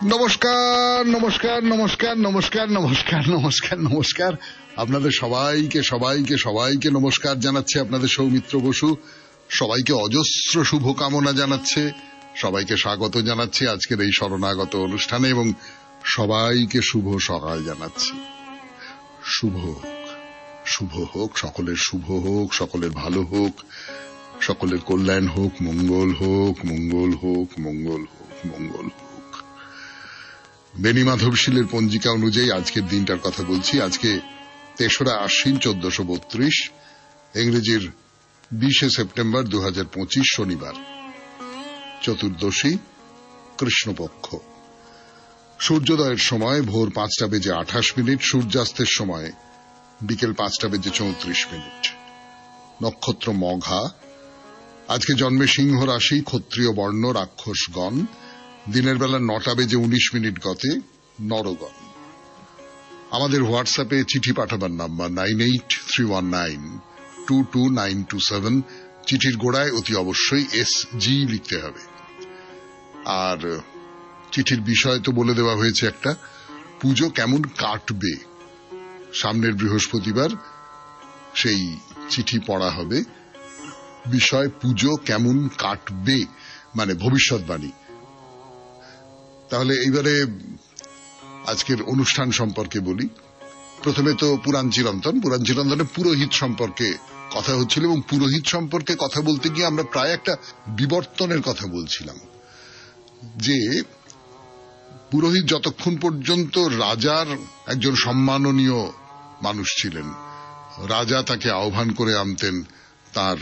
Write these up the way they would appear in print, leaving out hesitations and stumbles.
নমস্কার নমস্কার নমস্কার নমস্কার নমস্কার নমস্কার নমস্কার আপনাদের সবাইকে সবাইকে সবাইকে নমস্কার জানাচ্ছে আপনাদের সৌমিত্র বসু। সবাইকে অজস্র শুভকামনা জানাচ্ছে, সবাইকে স্বাগত জানাচ্ছি আজকের এই শরণাগত অনুষ্ঠানে এবং সবাইকে শুভ সকাল জানাচ্ছি। শুভ হোক, শুভ হোক, সকলের শুভ হোক, সকলের ভালো হোক, সকলের কল্যাণ হোক, মঙ্গল হোক, মঙ্গল হোক, মঙ্গল হোক, মঙ্গল হোক। বেনি মাধবশীলের পঞ্জিকা অনুযায়ী আজকের দিনটার কথা বলছি। আজকে ৩রা আশ্বিন ১৪৩২, ইংরেজির ২০শে সেপ্টেম্বর ২০২৫, শনিবার, চতুর্দশী, কৃষ্ণপক্ষ। সূর্যোদয়ের সময় ভোর ৫টা বেজে ২৮ মিনিট, সূর্যাস্তের সময় বিকেল ৫টা বেজে ৩৪ মিনিট। নক্ষত্র মঘা। আজকে জন্মে সিংহ রাশি, ক্ষত্রিয় বর্ণ, রাক্ষসগণ। দিনের বেলা ৯টা বেজে ১৯ মিনিট গতে নরগণ। আমাদের হোয়াটসঅ্যাপে চিঠি পাঠাবার নাম্বার 9831922927। চিঠির গোড়ায় অতি অবশ্যই SG লিখতে হবে। আর চিঠির বিষয় তো বলে দেওয়া হয়েছে একটা, পুজো কেমন কাটবে। সামনের বৃহস্পতিবার সেই চিঠি পড়া হবে। বিষয় পুজো কেমন কাটবে, মানে ভবিষ্যৎবাণী। তাহলে এইবারে আজকের অনুষ্ঠান সম্পর্কে বলি। প্রথমে তো পুরাণ চিরন্তনে পুরোহিত সম্পর্কে কথা হচ্ছিল এবং পুরোহিত সম্পর্কে কথা বলতে গিয়ে আমরা প্রায় একটা বিবর্তনের কথা বলছিলাম, যে পুরোহিত যতক্ষণ পর্যন্ত রাজার একজন সম্মাননীয় মানুষ ছিলেন, রাজা তাকে আহ্বান করে আনতেন তার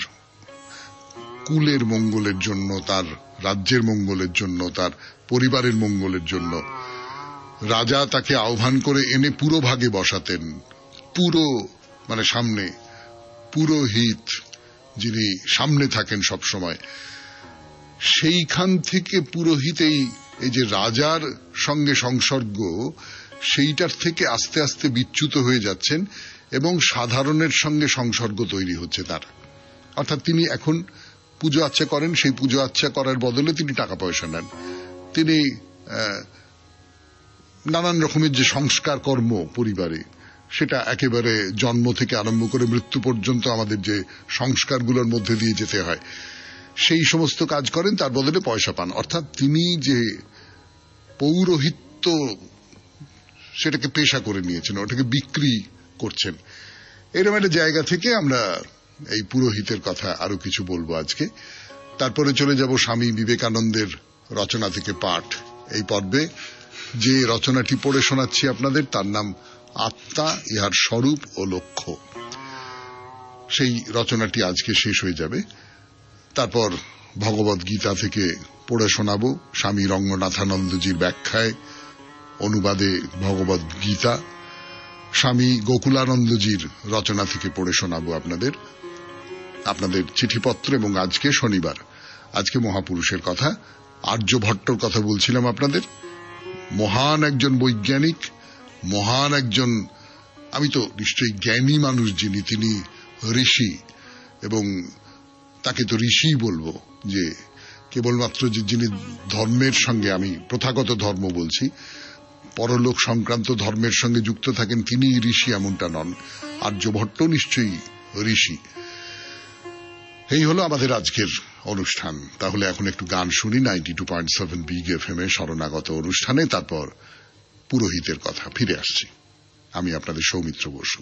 কুলের মঙ্গলের জন্য, তার রাজ্যের মঙ্গলের জন্য, তার পরিবারের মঙ্গলের জন্য। রাজা তাকে আহ্বান করে এনে পুরো ভাগে বসাতেন, পুরো মানে সামনে, পুরোহিত যিনি সামনে থাকেন সব সময়। সেইখান থেকে পুরোহিত এই যে রাজার সঙ্গে সংসর্গ, সেইটার থেকে আস্তে আস্তে বিচ্যুত হয়ে যাচ্ছেন এবং সাধারণের সঙ্গে সংসর্গ তৈরি হচ্ছে তার। অর্থাৎ তিনি এখন পুজো আচ্চা করেন, সেই পুজো আচ্চা করার বদলে তিনি টাকা পয়সা নেন। তিনি নানান রকমের যে সংস্কার কর্ম পরিবারে, সেটা একেবারে জন্ম থেকে আরম্ভ করে মৃত্যু পর্যন্ত আমাদের যে সংস্কারগুলোর মধ্যে দিয়ে যেতে হয়, সেই সমস্ত কাজ করেন, তার বদলে পয়সা পান। অর্থাৎ তিনি যে পৌরোহিত্য সেটাকে পেশা করে নিয়েছেন, ওটাকে বিক্রি করছেন। এরকম একটা জায়গা থেকে আমরা এই পুরোহিতের কথা আরো কিছু বলবো আজকে। তারপরে চলে যাব স্বামী বিবেকানন্দের রচনা থেকে পাঠ। এই পর্বে যে রচনাটি পড়ে শোনাচ্ছি আপনাদের, তার নাম আত্মা, ইহার স্বরূপ ও লক্ষ্য। সেই রচনাটি আজকে শেষ হয়ে যাবে। তারপর ভগবদ গীতা থেকে পড়ে শোনাবো স্বামী রঙ্গনাথানন্দজির ব্যাখ্যায়, অনুবাদে ভগবদ গীতা। স্বামী গোকুলানন্দজির রচনা থেকে পড়ে শোনাবো আপনাদের চিঠিপত্র। এবং আজকে শনিবার, আজকে মহাপুরুষের কথা, আর্যভট্টর কথা বলছিলাম আপনাদের। মহান একজন বৈজ্ঞানিক, মহান একজন, আমি তো নিশ্চয়ই জ্ঞানী মানুষ যিনি, তিনি ঋষি, এবং তাকে তো ঋষি বলবো। যে কেবলমাত্র যিনি ধর্মের সঙ্গে, আমি প্রথাগত ধর্ম বলছি, পরলোক সংক্রান্ত ধর্মের সঙ্গে যুক্ত থাকেন, তিনি ঋষি এমনটা নন। আর্যভট্ট নিশ্চয়ই ঋষি। এই হলো আমাদের আজকের অনুষ্ঠান। তাহলে এখন একটু গান শুনি 92.7 বিগ FM এ শরণাগত অনুষ্ঠানে। তারপর পুরোহিতের কথা ফিরে আসছি। আমি আপনাদের সৌমিত্র বসু।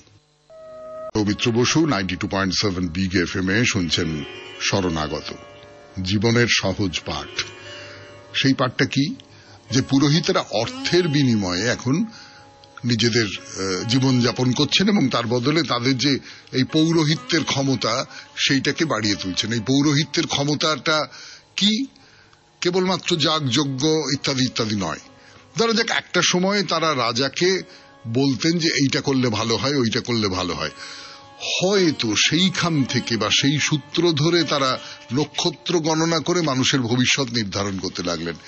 92.7 বিগ FM এ শুনছেন শরণাগত, জীবনের সহজ পাঠ। সেই পাঠটা কি? যে পুরোহিতেরা অর্থের বিনিময়ে এখন নিজেদের জীবনযাপন করছেন এবং তার বদলে তাদের যে এই পৌরোহিত্যের ক্ষমতা, সেইটাকে বাড়িয়ে তুলছেন। এই পৌরোহিত্যের ক্ষমতাটা কি? কেবলমাত্র যাগযজ্ঞ ইত্যাদি ইত্যাদি নয়। ধরা যাক একটা সময় তারা রাজাকে বলতেন যে এইটা করলে ভালো হয়, ওইটা করলে ভালো হয়। হয়তো সেইখান থেকে বা সেই সূত্র ধরে তারা নক্ষত্র গণনা করে মানুষের ভবিষ্যৎ নির্ধারণ করতে লাগলেন।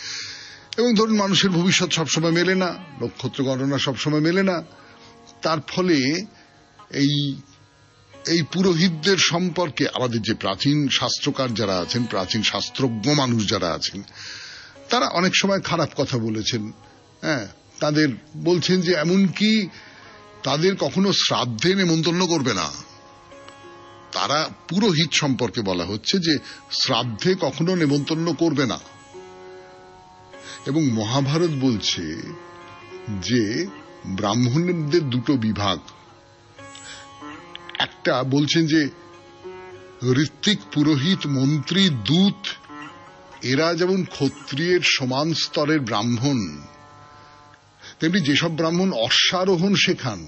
এবং ধরুন, মানুষের ভবিষ্যৎ সবসময় মেলে না, নক্ষত্র গণনা সবসময় মেলে না। তার ফলে এই পুরোহিতদের সম্পর্কে আমাদের যে প্রাচীন শাস্ত্রকার যারা আছেন, প্রাচীন শাস্ত্রজ্ঞ মানুষ যারা আছেন, তারা অনেক সময় খারাপ কথা বলেছেন। হ্যাঁ, তাদের বলছেন যে এমনকি তাদের কখনো শ্রাদ্ধে নেমন্তন্ন করবে না। তারা পুরোহিত সম্পর্কে বলা হচ্ছে যে শ্রাদ্ধে কখনো নেমন্তন্ন করবে না। এবং মহাভারত বলছে যে ব্রাহ্মণদের দুটো বিভাগ, একটা বলছেন যে ঋত্বিক, পুরোহিত, মন্ত্রী, দূত, এরা যেমন ক্ষত্রিয়ের সমান স্তরের ব্রাহ্মণ, তেমনি যেসব ব্রাহ্মণ অশ্বারোহণ শেখান,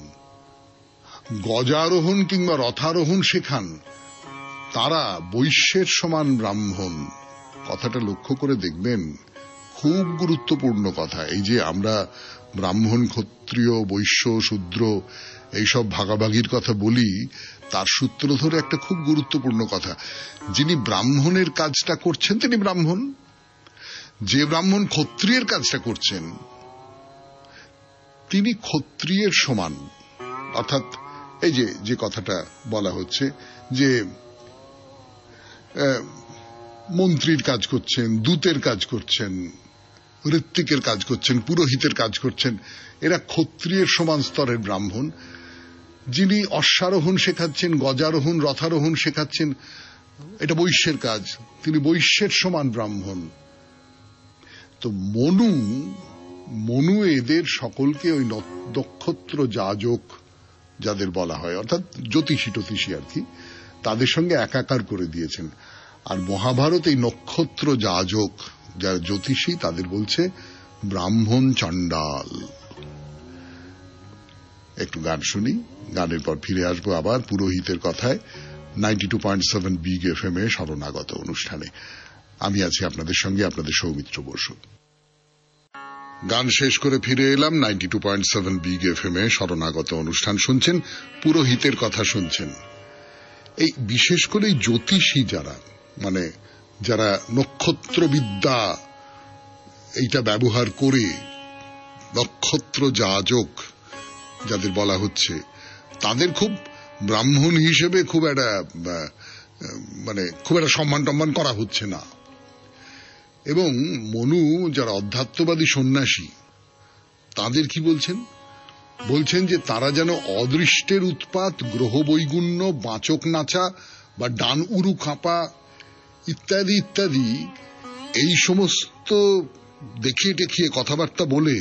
গজারোহণ কিংবা রথারোহণ শেখান, তারা বৈশ্যের সমান ব্রাহ্মণ। কথাটা লক্ষ্য করে দেখবেন, খুব গুরুত্বপূর্ণ কথা। এই যে আমরা ব্রাহ্মণ, ক্ষত্রিয়, বৈশ্য, শূদ্র এইসব ভাগাভাগির কথা বলি, তার সূত্র ধরে একটা খুব গুরুত্বপূর্ণ কথা। যিনি ব্রাহ্মণের কাজটা করছেন তিনি ব্রাহ্মণ, যে ব্রাহ্মণ ক্ষত্রিয়ের কাজটা করছেন তিনি ক্ষত্রিয়ের সমান। অর্থাৎ এই যে কথাটা বলা হচ্ছে যে মন্ত্রীর কাজ করছেন, দূতের কাজ করছেন, ঋত্বিকের কাজ করছেন, পুরোহিতের কাজ করছেন, এরা ক্ষত্রিয়ের সমান স্তরের ব্রাহ্মণ। যিনি অশ্বারোহণ শেখাচ্ছেন, গজারোহণ, রথারোহণ শেখাচ্ছেন, এটা বৈশ্যের কাজ, তিনি বৈশ্যের সমান ব্রাহ্মণ। তো মনু এদের সকলকে ওই নক্ষত্র যাজক যাদের বলা হয়, অর্থাৎ জ্যোতিষী টতিষী আর কি, তাদের সঙ্গে একাকার করে দিয়েছেন। আর মহাভারত এই নক্ষত্র যাজক যারা জ্যোতিষী তাদের বলছে ব্রাহ্মণ চণ্ডাল। একটু গান শুনি, গানের পর ফিরে আসবো আবার পুরোহিতের কথায় 92.7 বিগ এফএম এ শরণাগত অনুষ্ঠানে। আমি আছি আপনাদের সঙ্গে, আপনাদের সৌমিত্র বসু। গান শেষ করে ফিরে এলাম 92.7 বিগ এফএম এ শরণাগত অনুষ্ঠান শুনছেন, পুরোহিতের কথা শুনছেন। এই বিশেষ করে জ্যোতিষী যারা, মানে যারা নক্ষত্রবিদ্যা এইটা ব্যবহার করে নক্ষত্র যাজক যাদের বলা হচ্ছে, তাদের খুব ব্রাহ্মণ হিসেবে খুব একটা সম্মান টম্মান করা হচ্ছে না। এবং মনু যারা অধ্যাত্মবাদী সন্ন্যাসী, তাদের কি বলছেন যে তারা যেন অদৃষ্টের উৎপাত, গ্রহ বৈগুণ্য, বাচক নাচা বা ডান উরু কাঁপা ইত্যাদি ইত্যাদি এই সমস্ত দেখিয়ে টেখিয়ে কথাবার্তা বলে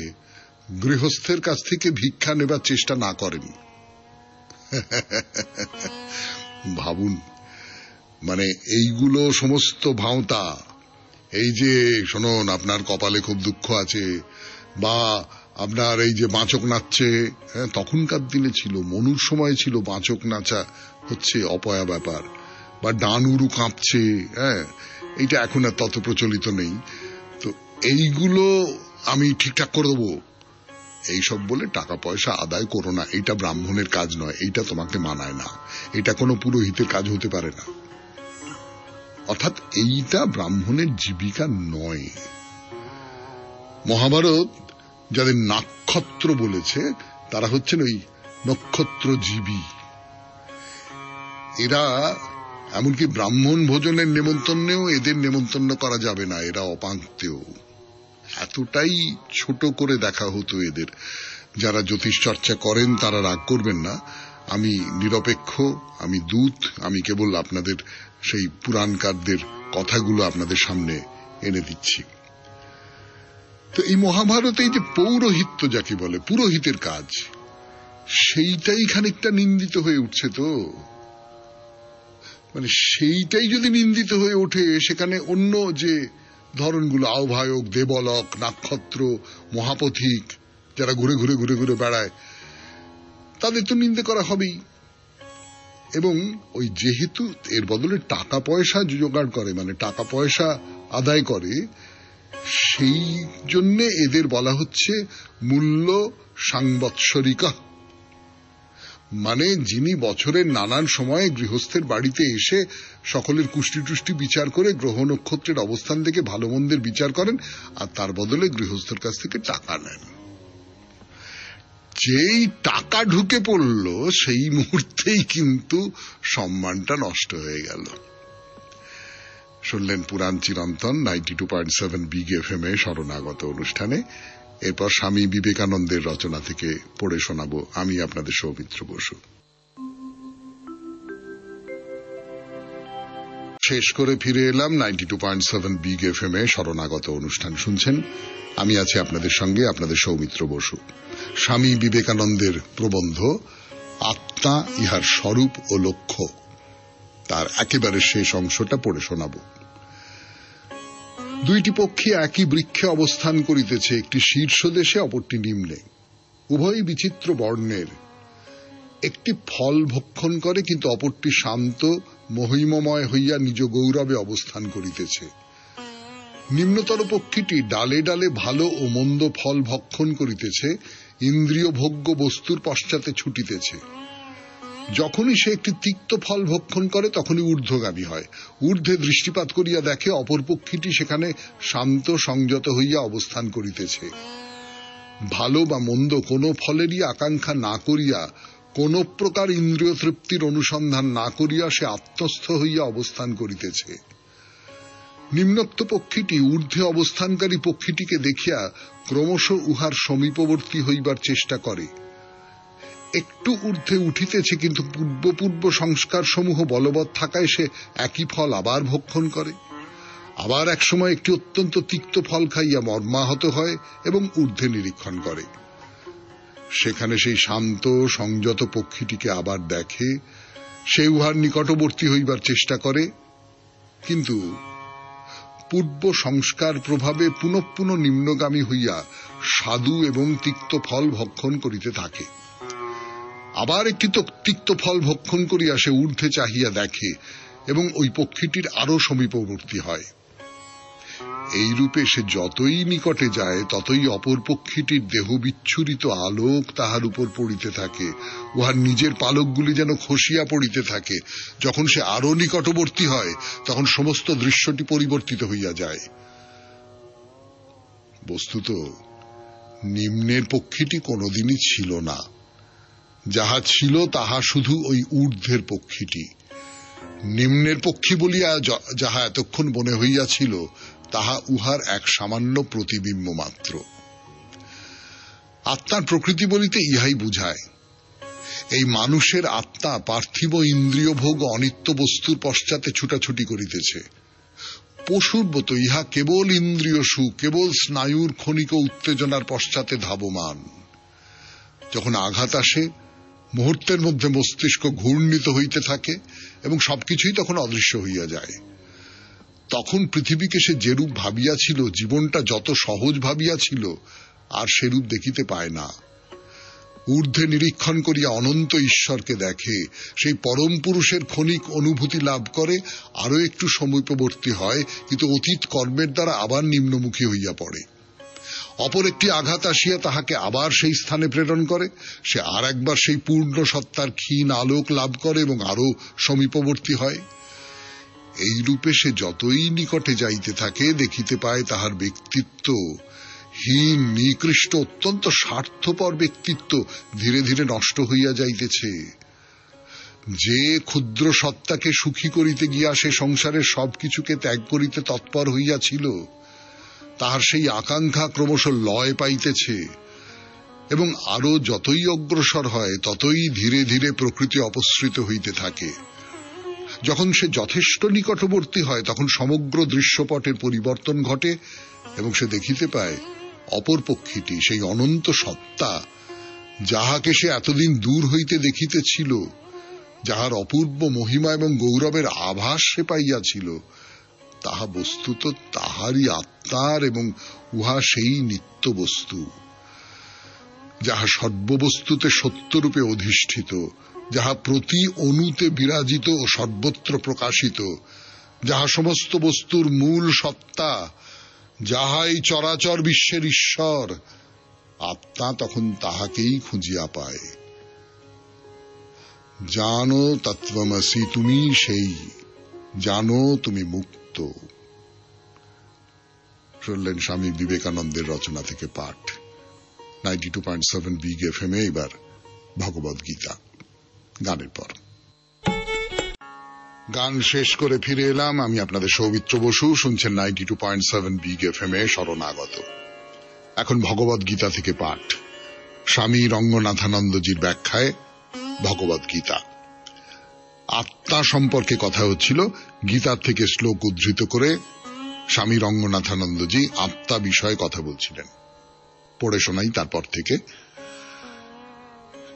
গৃহস্থের কাছ থেকে ভিক্ষা নেবার চেষ্টা না করেন। ভাবুন, মানে এইগুলো সমস্ত ভাঁওতা, এই যে শুনুন আপনার কপালে খুব দুঃখ আছে, বা আপনার এই যে বাঁচক নাচছে, তখনকার দিনে ছিল, মনুর সময় ছিল বাঁচক নাচা হচ্ছে অপয়া ব্যাপার, বা ডান উরু কাঁপছে, এইটা এখন আর তত প্রচলিত নেই। তো এইগুলো আমি ঠিকঠাক করে দেবো, এইসব বলে টাকা পয়সা আদায় করো না, এইটা ব্রাহ্মণের কাজ নয়, এইটা তোমাকে মানায় না, এটা কোনো পুরোহিতের কাজ হতে পারে না। অর্থাৎ এইটা ব্রাহ্মণের জীবিকা নয়। মহাভারত যাদের নক্ষত্র বলেছে তারা হচ্ছেন ওই নক্ষত্রজীবী। এরা এমনকি ব্রাহ্মণ ভোজনের নেমন্তন্নেও এদের নেমন্তন্ন করা যাবে না, এরা অপাঙ্ক্তেয়। এতটাই ছোট করে দেখা হতো এদের। যারা জ্যোতিষ চর্চা করেন তারা রাগ করবেন না, আমি নিরপেক্ষ, আমি দূত, আমি কেবল আপনাদের সেই পুরাণকারদের কথাগুলো আপনাদের সামনে এনে দিচ্ছি। তো এই মহাভারতে এই যে পৌরোহিত্য যাকে বলে, পুরোহিতের কাজ, সেইটাই খানিকটা নিন্দিত হয়ে উঠছে। তো মানে সেইটাই যদি নিন্দিত হয়ে ওঠে, সেখানে অন্য যে ধরনগুলো, আহ্বায়ক, দেবলক, নক্ষত্র, মহাপথিক যারা ঘুরে ঘুরে ঘুরে ঘুরে বেড়ায়, তাদের তো নিন্দে করা হবেই। এবং ওই যেহেতু এর বদলে টাকা পয়সা জোগাড় করে, মানে টাকা পয়সা আদায় করে, সেই জন্যে এদের বলা হচ্ছে মূল্য সাংবৎসরিকা। মানে যিনি বছরের নানান সময়ে গৃহস্থের বাড়িতে এসে সকলের কুষ্টি টুষ্টি বিচার করে গ্রহ নক্ষত্রের অবস্থান থেকে ভালো মন্দের বিচার করেন, আর তার বদলে গৃহস্থের কাছ থেকে টাকা নেন। যেই টাকা ঢুকে পড়ল সেই মুহূর্তেই কিন্তু সম্মানটা নষ্ট হয়ে গেল। শুনলেন পুরাণ চিরন্তন 92.7 বিগ এফএম এ শরণাগত অনুষ্ঠানে। এরপর স্বামী বিবেকানন্দের রচনা থেকে পড়ে শোনাবো আমি আপনাদের সৌমিত্র বসু। শেষ করে ফিরে এলাম 92.7 বিগ এফএম এ। শরণাগত অনুষ্ঠান শুনছেন, আমি আছি আপনাদের সঙ্গে, আপনাদের সৌমিত্র বসু। স্বামী বিবেকানন্দের প্রবন্ধ আত্মা ইহার স্বরূপ ও লক্ষ্য, তার একেবারে শেষ অংশটা পড়ে শোনাব। দুইটি পক্ষী একই বৃক্ষে অবস্থান করিতেছে, একটি শীর্ষ দেশে অপরটি নিম্নে। উভয়ই বিচিত্র বর্ণের। একটি ফল ভক্ষণ করে, কিন্তু অপরটি শান্ত মহিমময় হইয়া নিজ গৌরবে অবস্থান করিতেছে। নিম্নতর পক্ষীটি ডালে ডালে ভালো ও মন্দ ফল ভক্ষণ করিতেছে, ইন্দ্রিয় ভোগ্য বস্তুর পশ্চাতে ছুটিতেছে। যখনই সে একটি তিক্ত ফল ভক্ষণ করে তখনই ঊর্ধ্বগামী হয়। ঊর্ধ্বে দৃষ্টিপাত করিয়া দেখে অপর পক্ষীটি সেখানে শান্ত সংযত হইয়া অবস্থান করিতেছে। ভালো বা মন্দ কোন ফলেরই আকাঙ্ক্ষা না করিয়া, কোন প্রকার ইন্দ্রিয় তৃপ্তির অনুসন্ধান না করিয়া সে আত্মস্থ হইয়া অবস্থান করিতেছে। নিম্নোক্ত পক্ষীটি ঊর্ধ্বে অবস্থানকারী পক্ষীটিকে দেখিয়া ক্রমশ উহার সমীপবর্তী হইবার চেষ্টা করে। একটু ঊর্ধ্বে উঠিতেছে, কিন্তু পূর্ব সংস্কার সমূহ বলবৎ থাকায় সে একই ফল আবার ভক্ষণ করে। আবার একসময় একটি অত্যন্ত তিক্ত ফল খাইয়া মর্মাহত হয় এবং ঊর্ধ্বে নিরীক্ষণ করে। সেখানে সেই শান্ত সংযত পক্ষীটিকে আবার দেখে, সে উহার নিকটবর্তী হইবার চেষ্টা করে, কিন্তু পূর্ব সংস্কার প্রভাবে পুনঃ পুনঃ নিম্নগামী হইয়া স্বাদু এবং তিক্ত ফল ভক্ষণ করিতে থাকে। আবার একটি তিক্ত ফল ভক্ষণ করিয়া সে ঊর্ধ্বে চাহিয়া দেখে এবং ওই পক্ষীটির আরো সমীপবর্তী হয়। এই রূপে সে যতই নিকটে যায় ততই অপর পক্ষীটির দেহ বিচ্ছুরিত আলোক তাহার উপর পড়িতে থাকে, উহার নিজের পালকগুলি যেন খসিয়া পড়িতে থাকে। যখন সে আরো নিকটবর্তী হয় তখন সমস্ত দৃশ্যটি পরিবর্তিত হইয়া যায়। বস্তুত নিম্নের পক্ষীটি কোনদিনই ছিল না। যাহা ছিল তাহা শুধু ওই ঊর্ধ্বের পক্ষীটি। নিম্নের পক্ষী বলিয়া যাহা এতক্ষণ মনে হইয়াছিল তাহা উহার এক সামান্য প্রতিবিম্ব মাত্র। আত্মার প্রকৃতি বলিতে ইহাই বুঝায়। এই মানুষের আত্মা পার্থিব ইন্দ্রিয় ভোগ অনিত্য বস্তুর পশ্চাতে ছুটাছুটি করিতেছে। পশুর মতো ইহা কেবল ইন্দ্রিয় সুখ, কেবল স্নায়ুর ক্ষণিক উত্তেজনার পশ্চাতে ধাবমান। যখন আঘাত আসে, মুহূর্তের মধ্যে মস্তিষ্ক ঘূর্ণিত হইতে থাকে এবং সবকিছুই তখন অদৃশ্য হইয়া যায়। তখন পৃথিবীকে সে যেরূপ ভাবিয়াছিল, জীবনটা যত সহজ ভাবিয়াছিল, আর সেরূপ দেখিতে পায় না। ঊর্ধ্বে নিরীক্ষণ করিয়া অনন্ত ঈশ্বরকে দেখে, সেই পরম পুরুষের ক্ষণিক অনুভূতি লাভ করে, আরো একটু সমীপবর্তী হয়, কিন্তু অতীত কর্মের দ্বারা আবার নিম্নমুখী হইয়া পড়ে। অপর একটি আঘাত আসিয়া তাহাকে আবার সেই স্থানে প্রেরণ করে। সে আর একবার সেই পূর্ণ সত্তার ক্ষীণ আলোক লাভ করে এবং আরো সমীপবর্তী হয়। এই রূপে সে যতই নিকটে যাইতে থাকে দেখিতে পায় তাহার ব্যক্তিত্ব, হীন নিকৃষ্ট অত্যন্ত স্বার্থপর ব্যক্তিত্ব ধীরে ধীরে নষ্ট হইয়া যাইতেছে। যে ক্ষুদ্র সত্তাকে সুখী করিতে গিয়া সে সংসারের সবকিছুকে ত্যাগ করিতে তৎপর হইয়াছিল, তাহার সেই আকাঙ্ক্ষা ক্রমশ লয় পাইতেছে এবং আরো যতই অগ্রসর হয় ততই ধীরে ধীরে প্রকৃতি অপসৃত হইতে থাকে। যখন সে যথেষ্ট নিকটবর্তী হয় তখন সমগ্র দৃশ্যপটের পরিবর্তন ঘটে এবং সে দেখিতে পায় অপর পক্ষীটি, সেই অনন্ত সত্তা, যাহাকে সে এতদিন দূর হইতে দেখিতেছিল, যাহার অপূর্ব মহিমা এবং গৌরবের আভাস সে পাইয়াছিল, তাহা বস্তুত তাহারই আত্মার এবং উহা সেই নিত্য বস্তু, যাহা সর্ববস্তুতে সত্যরূপে অধিষ্ঠিত, যাহা প্রতি অণুতে বিরাজিত ও সর্বত্র প্রকাশিত, যাহা সমস্ত বস্তুর মূল সত্তা, যাহাই চরাচর বিশ্বের ঈশ্বর। আত্মা তখন তাহাকেই খুঁজিয়া পায়। জানো তত্ত্বমসি, তুমি সেই, জানো তুমি মুক্ত। শুনলেন স্বামী বিবেকানন্দের রচনা থেকে পাঠ। 92.7 বিগ এফএম এ এবার ভগবদ গীতা গানের পর। গান শেষ করে ফিরে এলাম, আমি আপনাদের সৌমিত্র বসু। শুনছেন 92.7 বিগ এফএম এ শরণাগত। এখন ভগবদ গীতা থেকে পাঠ, স্বামী রঙ্গনাথানন্দজির ব্যাখ্যায় ভগবদ গীতা। আত্মা সম্পর্কে কথা হচ্ছিল। গীতা থেকে শ্লোক উদ্ধৃত করে স্বামী রঙ্গনাথানন্দজি আত্মা বিষয়ে কথা বলছিলেন। পড়ে শোনাই তারপর থেকে।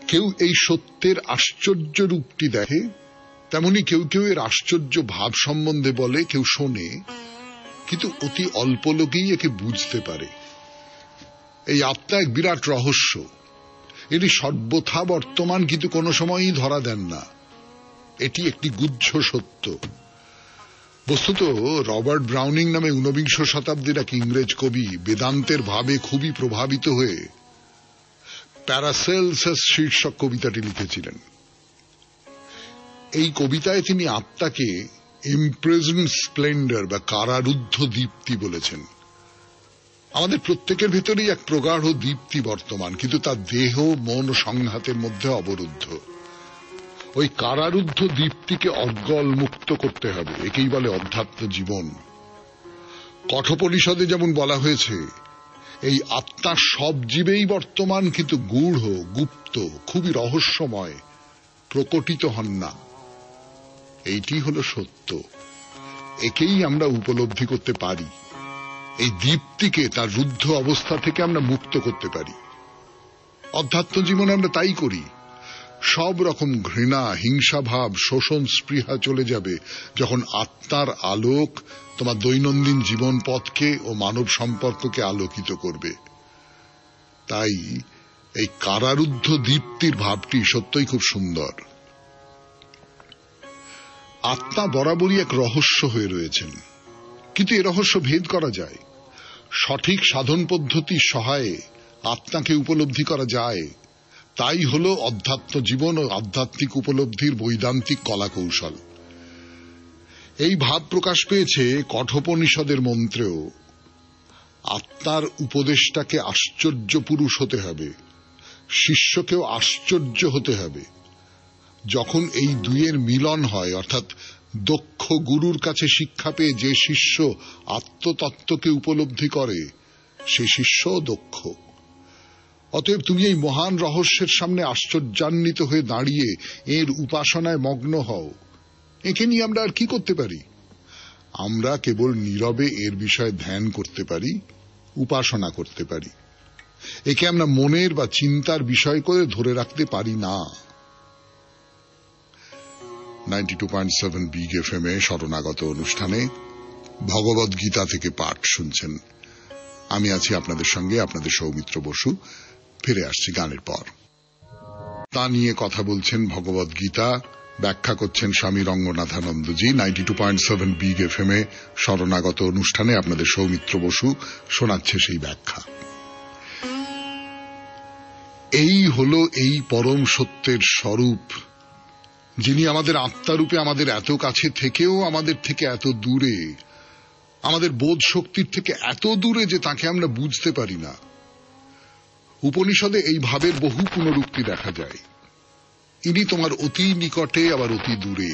কেউ এই সত্যের আশ্চর্য রূপটি দেখে, তেমনি কেউ কেউ এর আশ্চর্য ভাব সম্বন্ধে বলে, কেউ শোনে, কিন্তু অতি অল্প লোকেই একে বুঝতে পারে। এই আত্মা এক বিরাট রহস্য। এটি সর্বথা বর্তমান, কিন্তু কোনো সময়ই ধরা দেন না। এটি একটি গুহ্য সত্য। বস্তুত রবার্ট ব্রাউনিং নামে 19বিংশ শতাব্দীর এক ইংরেজ কবি বেদান্তের ভাবে খুবই প্রভাবিত হয়ে প্যারাসেলসাস শীর্ষক কবিতাটি লিখেছিলেন। এই কবিতায় তিনি আত্মাকে ইমপ্রিজনড স্প্লেন্ডার বা কারারুদ্ধ দীপ্তি বলেছেন। আমাদের প্রত্যেকের ভেতরেই এক প্রগাঢ় দীপ্তি বর্তমান, কিন্তু তার দেহ মন সংঘাতের মধ্যে অবরুদ্ধ। ওই কারারুদ্ধ দীপ্তিকে অর্গল মুক্ত করতে হবে। একেই বলে অধ্যাত্ম জীবন। কঠোপনিষদে যেমন বলা হয়েছে, এই আত্মা সব জীবেই বর্তমান, কিন্তু গূঢ়, গুপ্ত, খুবই রহস্যময়, প্রকটিত হন না। এইটি হল সত্য। একেই আমরা উপলব্ধি করতে পারি। এই দীপ্তিকে তার রুদ্ধ অবস্থা থেকে আমরা মুক্ত করতে পারি। অধ্যাত্ম জীবনে আমরা তাই করি। সব রকম ঘৃণা, হিংসাভাব, শোষণ, স্পৃহা চলে যাবে যখন আত্মার আলোক তোমার দৈনন্দিন জীবন পথকে ও মানব সম্পর্ককে আলোকিত করবে। তাই এই কারারুদ্ধ দীপ্তির ভাবটি সত্যই খুব সুন্দর। আত্মা বরাবরই এক রহস্য হয়ে রয়েছেন, কিন্তু এ রহস্য ভেদ করা যায়। সঠিক সাধন পদ্ধতির সহায়ে আত্মাকে উপলব্ধি করা যায়। তাই হল অধ্যাত্ম জীবন ও আধ্যাত্মিক উপলব্ধির বৈদান্তিক কলাকৌশল। এই ভাব প্রকাশ পেয়েছে কঠোপনিষদের মন্ত্রেও। আত্মার উপদেষ্টাকে আশ্চর্য পুরুষ হতে হবে, শিষ্যকেও আশ্চর্য হতে হবে। যখন এই দুইয়ের মিলন হয়, অর্থাৎ দক্ষ গুরুর কাছে শিক্ষা পেয়ে যে শিষ্য আত্মতত্ত্বকে উপলব্ধি করে, সে শিষ্য দক্ষ। অতএব তুমি এই মহান রহস্যের সামনে আশ্চর্যান্বিত হয়ে দাঁড়িয়ে এর উপাসনায় মগ্ন হও। একে নিয়ে আমরা আর কি করতে পারি? আমরা কেবল নীরবে এর বিষয়ে ধ্যান করতে পারি, উপাসনা করতে পারি। একে আমরা মনের বা চিন্তার বিষয় করে ধরে রাখতে পারি না। 92.7 বিগ এফএম এ শরণাগত অনুষ্ঠানে ভগবদ গীতা থেকে পাঠ শুনছেন। আমি আছি আপনাদের সঙ্গে, আপনাদের সৌমিত্র বসু। ফিরে আসছি গানের পর। তা নিয়ে কথা বলছেন ভগবদ গীতা, ব্যাখ্যা করছেন স্বামী রঙ্গনাথানন্দজি। 92.7 বিগ এফএম এ শরণাগত অনুষ্ঠানে আপনাদের সৌমিত্র বসু শোনাচ্ছে সেই ব্যাখ্যা। এই হল এই পরম সত্যের স্বরূপ, যিনি আমাদের আত্মারূপে আমাদের এত কাছে থেকেও আমাদের থেকে এত দূরে, আমাদের বোধ শক্তির থেকে এত দূরে যে তাকে আমরা বুঝতে পারি না। উপনিষদে এই ভাবের বহু পুনরুক্তি দেখা যায়। ইনি তোমার অতি নিকটে আবার অতি দূরে।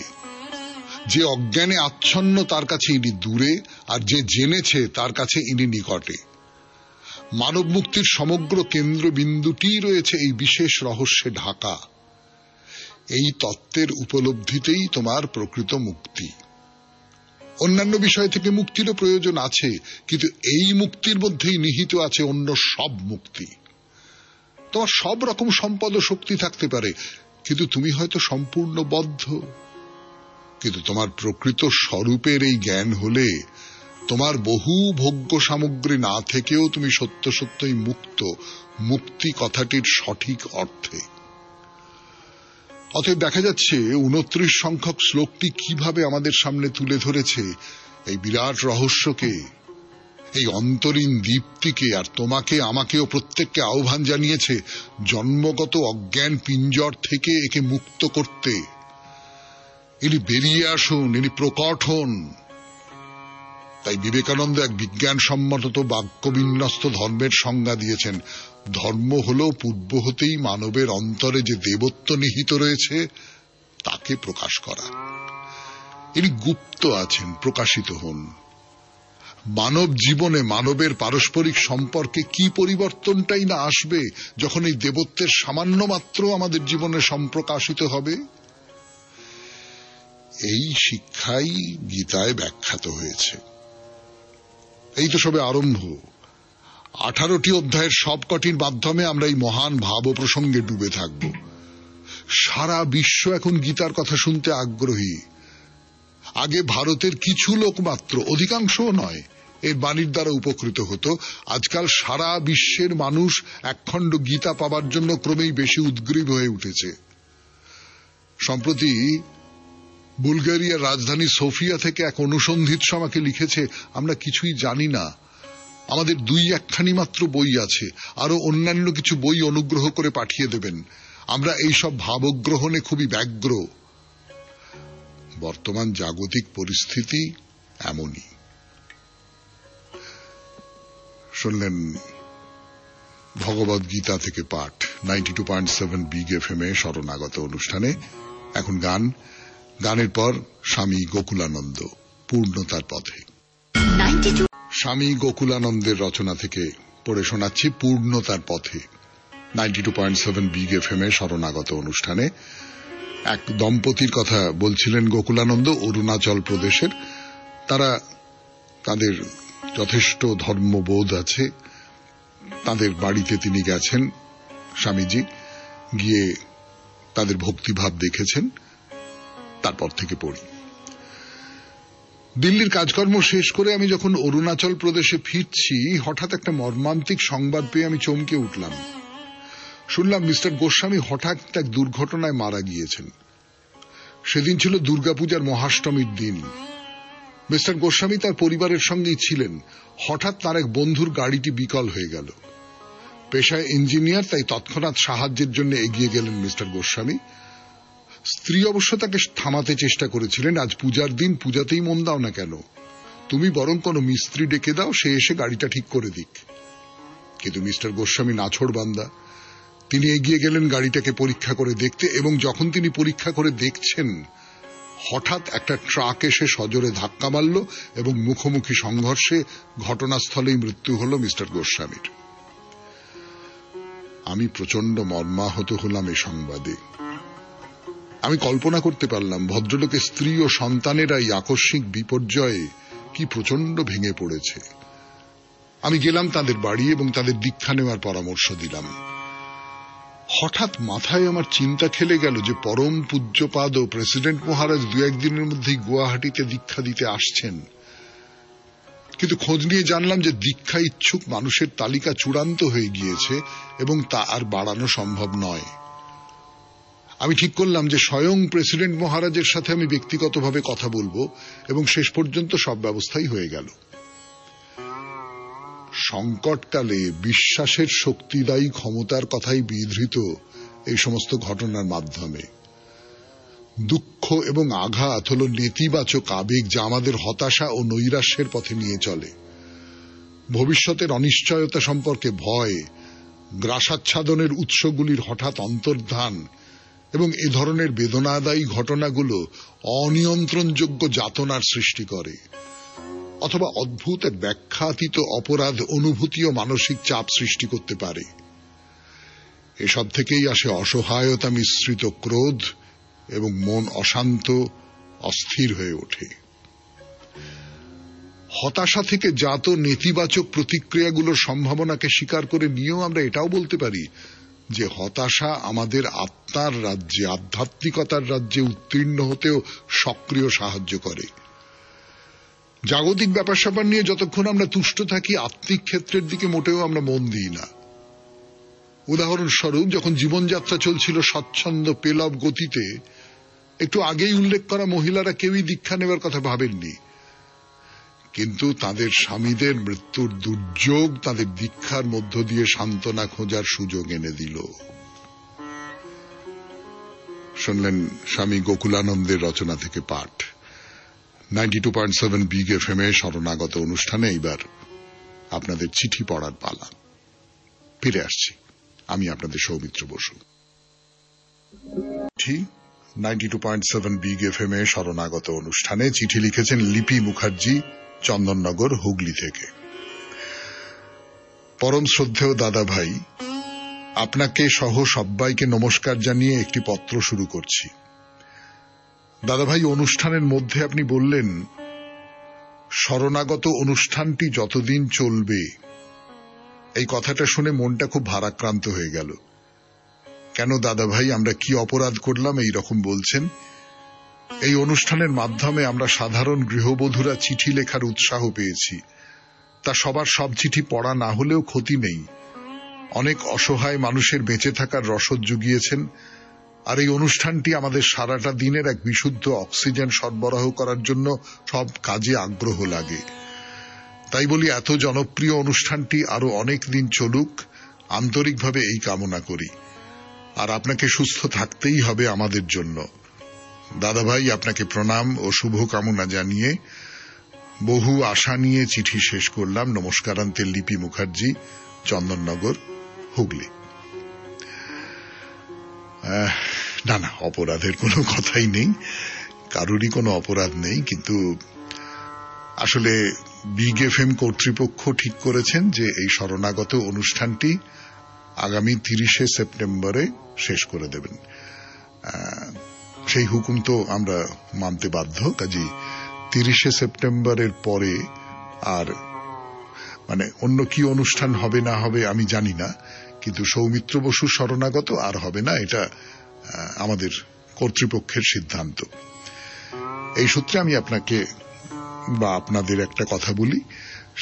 যে অজ্ঞানে আচ্ছন্ন তার কাছে ইনি দূরে, আর যে জেনেছে তার কাছে ইনি নিকটে। মানব মুক্তির সমগ্র কেন্দ্রবিন্দুটি রয়েছে এই বিশেষ রহস্যে ঢাকা। এই তত্ত্বের উপলব্ধিতেই তোমার প্রকৃত মুক্তি। অন্যান্য বিষয় থেকে মুক্তিরও প্রয়োজন আছে, কিন্তু এই মুক্তির মধ্যেই নিহিত আছে অন্য সব মুক্তি। তোমার সব রকম সম্পদ ও শক্তি থাকতে পারে, কিন্তু তুমি হয়তো সম্পূর্ণ বদ্ধ। কিন্তু তোমার প্রকৃত স্বরূপের এই জ্ঞান হলে তোমার বহু ভোগ্য সামগ্রী না থেকেও তুমি সত্য সত্যই মুক্ত, মুক্তি কথাটির সঠিক অর্থে। অতএব দেখা যাচ্ছে 29 সংখ্যক শ্লোকটি কিভাবে আমাদের সামনে তুলে ধরেছে এই বিরাট রহস্যকে, এই অন্তরীণ দীপ্তিকে। আর তোমাকে, আমাকেও, প্রত্যেককে আহ্বান জানিয়েছে জন্মগত অজ্ঞান পিঞ্জর থেকে একে মুক্ত করতে। ইনি বেরিয়ে আসুন, ইনি প্রকট হন। তাই বিবেকানন্দ এক বিজ্ঞানসম্মত বাক্যবিন্যস্ত ধর্মের সংজ্ঞা দিয়েছেন। ধর্ম হল পূর্ব হতেই মানবের অন্তরে যে দেবত্ব নিহিত রয়েছে তাকে প্রকাশ করা। ইনি গুপ্ত আছেন, প্রকাশিত হন। মানব জীবনে মানবের পারস্পরিক সম্পর্কে কি পরিবর্তনটাই না আসবে যখন এই দেবত্বের সামান্য মাত্র আমাদের জীবনে সম্প্রকাশিত হবে। এই শিক্ষাই গীতায় ব্যাখ্যাত হয়েছে। এই তো সবে আরম্ভ। 18টি অধ্যায়ের সবকটির মাধ্যমে আমরা এই মহান ভাব প্রসঙ্গে ডুবে থাকব। সারা বিশ্ব এখন গীতার কথা শুনতে আগ্রহী। আগে ভারতের কিছু লোক মাত্র, অধিকাংশও নয়, এর বাণীর দ্বারা উপকৃত হতো। আজকাল সারা বিশ্বের মানুষ একখণ্ড গীতা পাবার জন্য ক্রমেই বেশি উদ্গ্রীব হয়ে উঠেছে। সম্প্রতি বুলগেরিয়ার রাজধানী সোফিয়া থেকে এক অনুসন্ধিৎস আমাকে লিখেছে, আমরা কিছুই জানি না, আমাদের 2-1খানি মাত্র বই আছে, আরো অন্যান্য কিছু বই অনুগ্রহ করে পাঠিয়ে দেবেন, আমরা এইসব ভাবগ্রহণে খুবই ব্যগ্র। বর্তমান জাগতিক পরিস্থিতি এমনই। শুনলেন ভগবদ গীতা থেকে পাঠ 92.7 বিগ এফএম এ শরণাগত অনুষ্ঠানে। এখন গানের পর স্বামী গোকুলানন্দ, পূর্ণতার পথে। স্বামী গোকুলানন্দের রচনা থেকে পড়ে শোনাচ্ছি পূর্ণতার পথে। 92.7 বিগ এফএম এ শরণাগত অনুষ্ঠানে এক দম্পতির কথা বলছিলেন গোকুলানন্দ, অরুণাচল প্রদেশের। তাদের যথেষ্ট ধর্মবোধ আছে। তাদের বাড়িতে তিনি গেছেন, স্বামীজি গিয়ে তাদের ভক্তিভাব দেখেছেন। তারপর থেকে পড়ি। দিল্লির কাজকর্ম শেষ করে আমি যখন অরুণাচল প্রদেশে ফিরছি, হঠাৎ একটা মর্মান্তিক সংবাদ পেয়ে আমি চমকে উঠলাম। শুনলাম মিস্টার গোস্বামী হঠাৎ এক দুর্ঘটনায় মারা গিয়েছেন। সেদিন ছিল দুর্গাপূজার মহাষ্টমীর দিন। মিস্টার গোস্বামী তার পরিবারের সঙ্গেই ছিলেন। হঠাৎ তার এক বন্ধুর গাড়িটি বিকল হয়ে গেল। পেশায় ইঞ্জিনিয়ার, তাই তৎক্ষণাৎ সাহায্যের জন্য এগিয়ে গেলেন মিস্টার গোস্বামী। স্ত্রী অবশ্য তাকে থামাতে চেষ্টা করেছিলেন, আজ পূজার দিন, পূজাতেই মন দাও না কেন, তুমি বরং কোনো মিস্ত্রি ডেকে দাও, সে এসে গাড়িটা ঠিক করে দিক। কিন্তু মিস্টার গোস্বামী নাছোড়বান্দা। তিনি এগিয়ে গেলেন গাড়িটাকে পরীক্ষা করে দেখতে, এবং যখন তিনি পরীক্ষা করে দেখছেন, হঠাৎ একটা ট্রাক এসে সজোরে ধাক্কা মারল এবং মুখোমুখি সংঘর্ষে ঘটনাস্থলেই মৃত্যু হল মিস্টার গোস্বামীর। আমি প্রচন্ড মর্মাহত হলাম এই সংবাদে। আমি কল্পনা করতে পারলাম ভদ্রলোকের স্ত্রী ও সন্তানেরা এই আকস্মিক বিপর্যয়ে কি প্রচন্ড ভেঙে পড়েছে। আমি গেলাম তাদের বাড়ি এবং তাদের দীক্ষা নেওয়ার পরামর্শ দিলাম। হঠাৎ মাথায় আমার চিন্তা খেলে গেল যে পরম পূজ্যপাদ ও প্রেসিডেন্ট মহারাজ 2-1 দিনের মধ্যেই গুয়াহাটিতে দীক্ষা দিতে আসছেন। কিন্তু খোঁজ নিয়ে জানলাম যে দীক্ষা ইচ্ছুক মানুষের তালিকা চূড়ান্ত হয়ে গিয়েছে এবং তা আর বাড়ানো সম্ভব নয়। আমি ঠিক করলাম যে স্বয়ং প্রেসিডেন্ট মহারাজের সাথে আমি ব্যক্তিগতভাবে কথা বলবো, এবং শেষ পর্যন্ত সব ব্যবস্থাই হয়ে গেল। সংকটকালে বিশ্বাসের শক্তিদায়ী ক্ষমতার কথাই বিধৃত এই সমস্ত ঘটনার মাধ্যমে। দুঃখ এবং আঘাত হল নেতিবাচক আবেগ, যা আমাদের হতাশা ও নৈরাশ্যের পথে নিয়ে চলে। ভবিষ্যতের অনিশ্চয়তা সম্পর্কে ভয়, গ্রাসাচ্ছাদনের উৎসগুলির হঠাৎ অন্তর্ধান এবং এ ধরনের বেদনাদায়ী ঘটনাগুলো অনিয়ন্ত্রণযোগ্য যাতনার সৃষ্টি করে, অথবা অদ্ভুত এক ব্যাখ্যাতীত অপরাধ অনুভূতি ও মানসিক চাপ সৃষ্টি করতে পারে। এসব থেকেই আসে অসহায়তা মিশ্রিত ক্রোধ এবং মন অশান্ত, অস্থির হয়ে ওঠে। হতাশা থেকে জাত নেতিবাচক প্রতিক্রিয়াগুলোর সম্ভাবনাকে স্বীকার করে নিয়েও আমরা এটাও বলতে পারি যে হতাশা আমাদের আত্মার রাজ্যে, আধ্যাত্মিকতার রাজ্যে উত্তীর্ণ হতেও সক্রিয় সাহায্য করে। জাগতিক ব্যাপার স্যাপার নিয়ে যতক্ষণ আমরা তুষ্ট থাকি, আত্মিক ক্ষেত্রের দিকে মোটেও আমরা মন দিই না। উদাহরণস্বরূপ, যখন জীবনযাত্রা চলছিল স্বচ্ছন্দ পেলব গতিতে, একটু আগেই উল্লেখ করা মহিলারা কেউই দীক্ষা নেবার কথা ভাবেননি। কিন্তু তাদের স্বামীদের মৃত্যুর দুর্যোগ তাদের দীক্ষার মধ্য দিয়ে সান্ত্বনা খোঁজার সুযোগ এনে দিল। শুনলেন স্বামী গোকুলানন্দের রচনা থেকে পাঠ। 92.7 বিগ এফএম এ শরণাগত অনুষ্ঠানে এইবার আপনাদের চিঠি পড়ার পালা। ফিরে আসছি, আমি আপনাদের সৌমিত্র বসু। 92.7 বিগ এফএম এ শরণাগত অনুষ্ঠানে চিঠি লিখেছেন লিপি মুখার্জি, চন্দননগর, হুগলি থেকে। পরম শ্রদ্ধেয় দাদা ভাই, আপনাকে সহ সবাইকে নমস্কার জানিয়ে একটি পত্র শুরু করছি। দাদা ভাই, অনুষ্ঠানের মধ্যে আপনি বললেন শরণাগত অনুষ্ঠানটি যতদিন চলবে। এই কথাটা শুনে মনটা খুব ভারাক্রান্ত হয়ে গেল। কেন দাদা ভাই, আমরা কি অপরাধ করলাম এই রকম বলছেন? এই অনুষ্ঠানের মাধ্যমে আমরা সাধারণ গৃহবধূরা চিঠি লেখার উৎসাহ পেয়েছি। তা সবার সব চিঠি পড়া না হলেও ক্ষতি নেই। অনেক অসহায় মানুষের বেঁচে থাকার রসদ জুগিয়েছেন। আর এই অনুষ্ঠানটি আমাদের সারাটা দিনের এক বিশুদ্ধ অক্সিজেন সরবরাহ করার জন্য সব কাজে আগ্রহ লাগে। তাই বলি, এত জনপ্রিয় অনুষ্ঠানটি আরো অনেক দিন চলুক, আন্তরিকভাবে এই কামনা করি। আর আপনাকে সুস্থ থাকতেই হবে আমাদের জন্য। দাদা ভাই, আপনাকে প্রণাম ও শুভকামনা জানিয়ে বহু আশা নিয়ে চিঠি শেষ করলাম। নমস্কারান্তে, লিপি মুখার্জি, চন্দননগর, হুগলি। না, অপরাধের কোনো কথাই নেই, কারোরই কোনো অপরাধ নেই। কিন্তু আসলে বিগ এফএম কর্তৃপক্ষ ঠিক করেছেন যে এই শরণাগত অনুষ্ঠানটি আগামী 30শে সেপ্টেম্বরে শেষ করে দেবেন। সেই হুকুম তো আমরা মানতে বাধ্য। কাজেই 30শে সেপ্টেম্বরের পরে আর অন্য কি অনুষ্ঠান হবে না হবে আমি জানি না, কিন্তু সৌমিত্র বসুর শরণাগত আর হবে না, এটা আমাদের কর্তৃপক্ষের সিদ্ধান্ত। এই সূত্রে আমি আপনাকে বা আপনাদের একটা কথা বলি,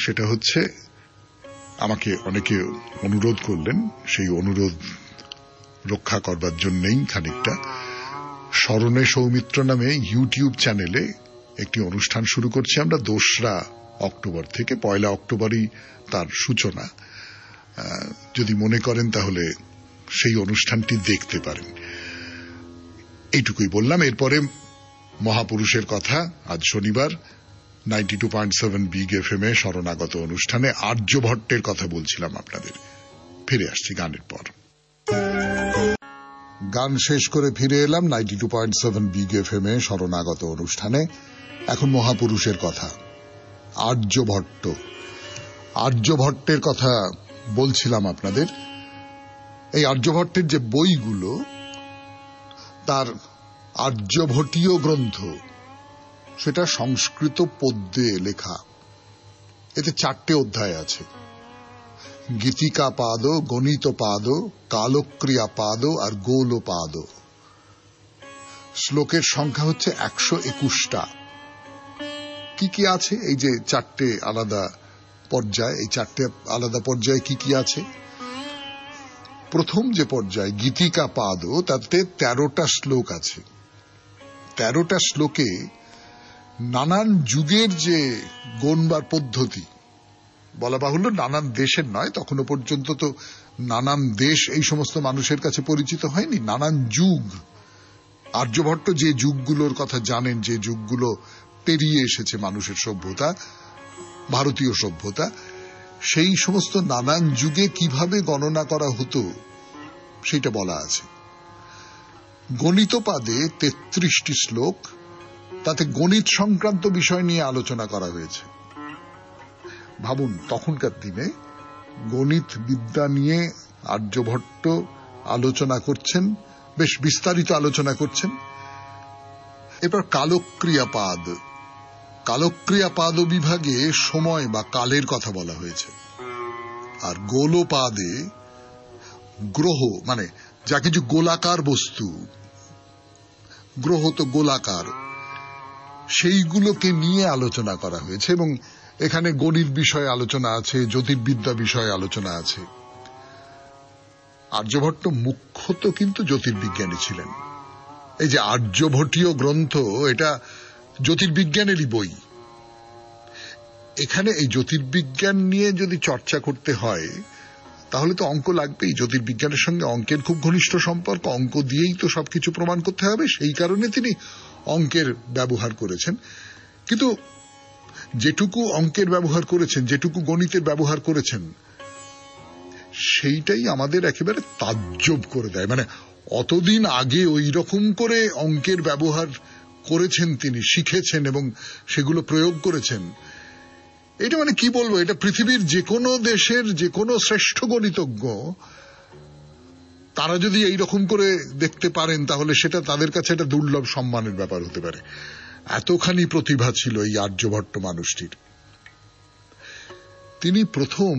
সেটা হচ্ছে আমাকে অনেকে অনুরোধ করলেন, সেই অনুরোধ রক্ষা করবার জন্যই খানিকটা স্মরণে সৌমিত্র নামে ইউটিউব চ্যানেলে একটি অনুষ্ঠান শুরু করছি আমরা 2রা অক্টোবর থেকে। 1লা অক্টোবরই তার সূচনা। যদি মনে করেন তাহলে সেই অনুষ্ঠানটি দেখতে পারেন। এইটুকুই বললাম। এরপরে মহাপুরুষের কথা। আজ শনিবার 92.7 বিগ এফএম এ শরণাগত অনুষ্ঠানে আর্যভট্টের কথা বলছিলাম আপনাদের। ফিরে আসছি গানের পর। গান শেষ করে ফিরে এলাম 92.7 বিগ এফএম এ শরণাগত অনুষ্ঠানে। এখন মহাপুরুষের কথা, আর্যভট্ট। আর্যভট্টের কথা বলছিলাম আপনাদের। এই আর্যভট্টের যে বইগুলো, তার আর্যভটীয় গ্রন্থ, সেটা সংস্কৃত পদ্যে লেখা। এতে 4টে অধ্যায় আছে: গীতিকা পাদ, গণিত পাদ, কালক্রিয়া পাদ আর গোল পাদ। শ্লোকের সংখ্যা হচ্ছে 121টা। কি কি আছে? এই যে 4টে আলাদা পর্যায়, এই 4টে আলাদা পর্যায়ে কি কি আছে? প্রথম যে পর্যায় গীতিকা পাদ, তাতে 13টা শ্লোক আছে। 13টা শ্লোকে নানান যুগের যে গণবার পদ্ধতি, বলা বাহুল্য নানান দেশের নয়, তখনও পর্যন্ত তো নানান দেশ এই সমস্ত মানুষের কাছে পরিচিত হয়নি। নানান যুগ, আর্যভট্ট যে যুগগুলোর কথা জানেন, যে যুগগুলো পেরিয়ে এসেছে মানুষের সভ্যতা, ভারতীয় সভ্যতা, সেই সমস্ত নানান যুগে কিভাবে গণনা করা হতো সেটা বলা আছে। গণিত পাদে 33টি শ্লোক, তাতে গণিত সংক্রান্ত বিষয় নিয়ে আলোচনা করা হয়েছে। ভাবুন, তখনকার দিনে গণিত বিদ্যা নিয়ে আর্যভট্ট আলোচনা করছেন, বেশ বিস্তারিত আলোচনা করছেন। এবার কালক্রিয়াপাদ, কালক্রিয়াপাদ বিভাগে সময় বা কালের কথা বলা হয়েছে। আর গোলপাদে গ্রহ, যা কিছু গোলাকার বস্তু, গ্রহ তো গোলাকার, সেইগুলোকে নিয়ে আলোচনা করা হয়েছে। এবং এখানে গণিত বিষয়ে আলোচনা আছে, জ্যোতির্বিদ্যা বিষয়ে আলোচনা আছে। আর্যভট্ট মুখ্যত কিন্তু জ্যোতির্বিজ্ঞানী ছিলেন। এই যে আর্যভটীয় গ্রন্থ, এটা জ্যোতির্বিজ্ঞানেরই বই। এখানে এই জ্যোতির্বিজ্ঞান নিয়ে যদি চর্চা করতে হয় তাহলে তো অঙ্ক লাগবেই। জ্যোতির্বিজ্ঞানের সঙ্গে অঙ্কের খুব ঘনিষ্ঠ সম্পর্ক, অঙ্ক দিয়েই তো সবকিছু প্রমাণ করতে হবে। সেই কারণে তিনি অঙ্কের ব্যবহার করেছেন। কিন্তু যেটুকু অঙ্কের ব্যবহার করেছেন, যেটুকু গণিতের ব্যবহার করেছেন, সেইটাই আমাদের একেবারে তাজ্জব করে দেয়। অতদিন আগে ওই রকম করে অঙ্কের ব্যবহার করেছেন তিনি, শিখেছেন এবং সেগুলো প্রয়োগ করেছেন। এটা মানে কি বলবো, এটা পৃথিবীর যে কোনো দেশের যে কোনো শ্রেষ্ঠ গণিতজ্ঞ তারা যদি এইরকম করে দেখতে পারেন তাহলে সেটা তাদের কাছে একটা দুর্লভ সম্মানের ব্যাপার হতে পারে। এতখানি প্রতিভা ছিল এই আর্যভট্ট মানুষটির। তিনি প্রথম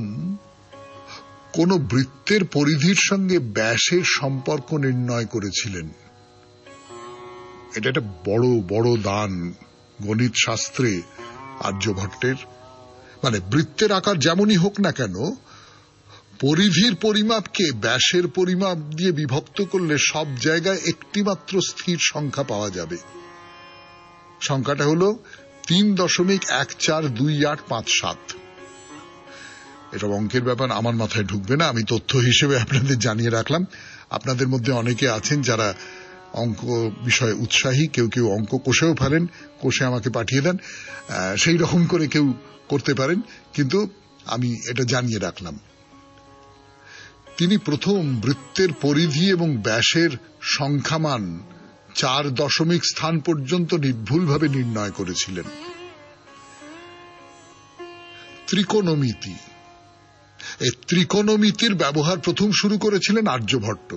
কোন বৃত্তের পরিধির সঙ্গে ব্যাসের সম্পর্ক নির্ণয় করেছিলেন। এটা একটা বড় বড় দান গণিত শাস্ত্রে আর্যভট্টের। মানে বৃত্তের আকার যেমনই হোক না কেন, পরিধির পরিমাপকে ব্যাসের পরিমাপ দিয়ে বিভক্ত করলে সব জায়গায় একটি মাত্র স্থির সংখ্যা পাওয়া যাবে। সংখ্যাটা হল 3.142857। এটা অঙ্কের ব্যাপার, আমার মাথায় ঢুকবে না, আমি তথ্য হিসেবে আপনাদের জানিয়ে রাখলাম। আপনাদের মধ্যে অনেকে আছেন যারা অঙ্ক বিষয়ে উৎসাহী, কেউ কেউ অঙ্ক কষেও ফেলেন, কষে আমাকে পাঠিয়ে দেন, সেই রকম করে কেউ করতে পারেন, কিন্তু আমি এটা জানিয়ে রাখলাম। তিনি প্রথম বৃত্তের পরিধি এবং ব্যাসের সংখ্যামান 4 দশমিক স্থান পর্যন্ত নির্ভুলভাবে নির্ণয় করেছিলেন। ত্রিকোণমিতি, এই ত্রিকোণমিতির ব্যবহার প্রথম শুরু করেছিলেন আর্যভট্ট।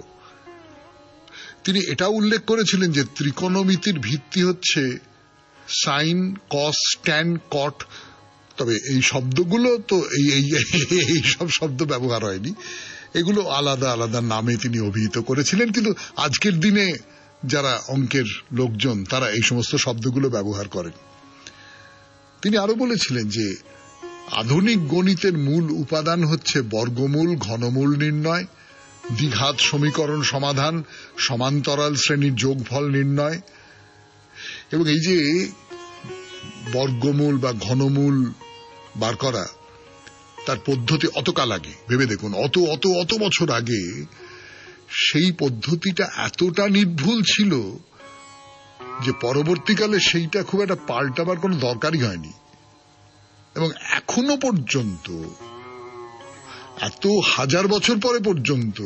তিনি এটাও উল্লেখ করেছিলেন যে ত্রিকোণমিতির ভিত্তি হচ্ছে সাইন, কস, ট্যান, কট। তবে এই শব্দগুলো তো এই সব শব্দ ব্যবহার হয়নি, এগুলো আলাদা আলাদা নামে তিনি অভিহিত করেছিলেন। কিন্তু আজকের দিনে যারা অঙ্কের লোকজন তারা এই সমস্ত শব্দগুলো ব্যবহার করেন। তিনি আরো বলেছিলেন যে আধুনিক গণিতের মূল উপাদান হচ্ছে বর্গমূল, ঘনমূল নির্ণয়, দ্বিঘাত সমীকরণ সমাধান, সমান্তরাল শ্রেণীর যোগফল নির্ণয়। এবং এই যে বর্গমূল বা ঘনমূল বার করা, তার পদ্ধতি অতকাল আগে, ভেবে দেখুন, অত অত অত বছর আগে সেই পদ্ধতিটা এতটা নির্ভুল ছিল যে পরবর্তীকালে সেইটা খুব একটা পাল্টাবার কোনো দরকারই হয়নি। এবং এখনো পর্যন্ত, এত হাজার বছর পরে পর্যন্ত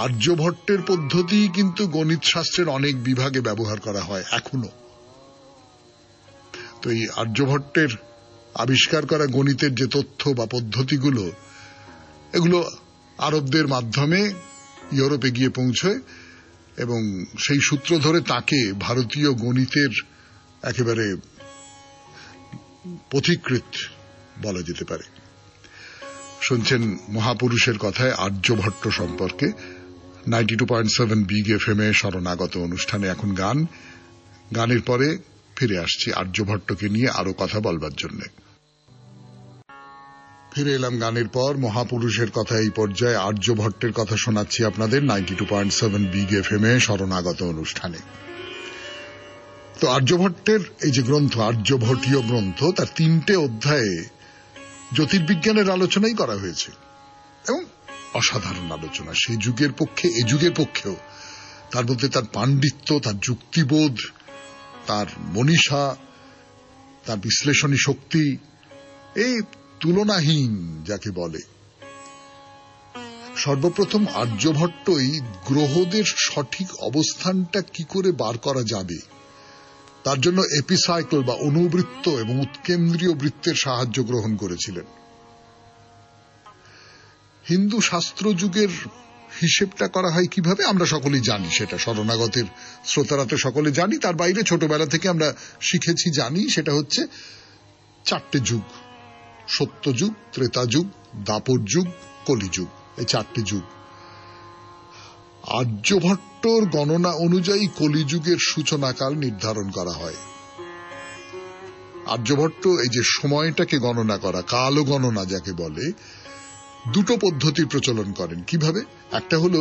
আর্যভট্টের পদ্ধতি কিন্তু গণিত শাস্ত্রের অনেক বিভাগে ব্যবহার করা হয় এখনো। তো এই আর্যভট্টের আবিষ্কার করা গণিতের যে তথ্য বা পদ্ধতিগুলো, এগুলো আরবদের মাধ্যমে ইউরোপে গিয়ে পৌঁছয় এবং সেই সূত্র ধরে তাকে ভারতীয় গণিতের একেবারে পথিকৃৎ বলা যেতে পারে। শুনছেন মহাপুরুষের কথায় আর্যভট্ট সম্পর্কে 92.7 বিগ এফএম-এ শরণাগত অনুষ্ঠানে। এখন গান, গানের পরে ফিরে আসছি আর্যভট্টকে নিয়ে আরো কথা বলবার জন্য। ফিরে এলাম গানের পর। মহাপুরুষের কথা এই পর্যায়ে আর্যভট্টের কথা শোনাচ্ছি আপনাদের 92.7 বিগ এফএম-এ শরণাগত অনুষ্ঠানে। তো আর্যভট্টের এই যে গ্রন্থ, আর্যভট্টীয় গ্রন্থ, তার 3টে অধ্যায়ে জ্যোতির্বিজ্ঞানের আলোচনাই করা হয়েছে এবং অসাধারণ আলোচনা, সেই যুগের পক্ষে এ যুগের পক্ষেও। তার মধ্যে তার পাণ্ডিত্য, তার যুক্তিবোধ, তার মনীষা, তার বিশ্লেষণী শক্তি, এই তুলনাহীন যাকে বলে। সর্বপ্রথম আর্যভট্টই গ্রহদের সঠিক অবস্থানটা কি করে বার করা যাবে তার জন্য এপিসাইকেল বা অনুবৃত্ত এবং উৎকেন্দ্রীয় বৃত্তের সাহায্য গ্রহণ করেছিলেন। হিন্দু শাস্ত্র যুগের হিসেবটা করা হয় কিভাবে আমরা সকলেই জানি, সেটা শরণাগতের শ্রোতারা তো সকলে জানি। তার বাইরে ছোটবেলা থেকে আমরা শিখেছি, জানি, সেটা হচ্ছে 4টে যুগ: সত্যযুগ, ত্রেতাযুগ, দ্বাপর যুগ, কলিযুগ। এই 4টে যুগ। আর্যভট্টর গণনা অনুযায়ী কলিযুগের সূচনাকাল নির্ধারণ করা হয়। আর্যভট্ট এই যে সময়টাকে গণনা করা, কাল গণনা যাকে বলে, 2টো পদ্ধতির প্রচলন করেন। কিভাবে? একটা হলো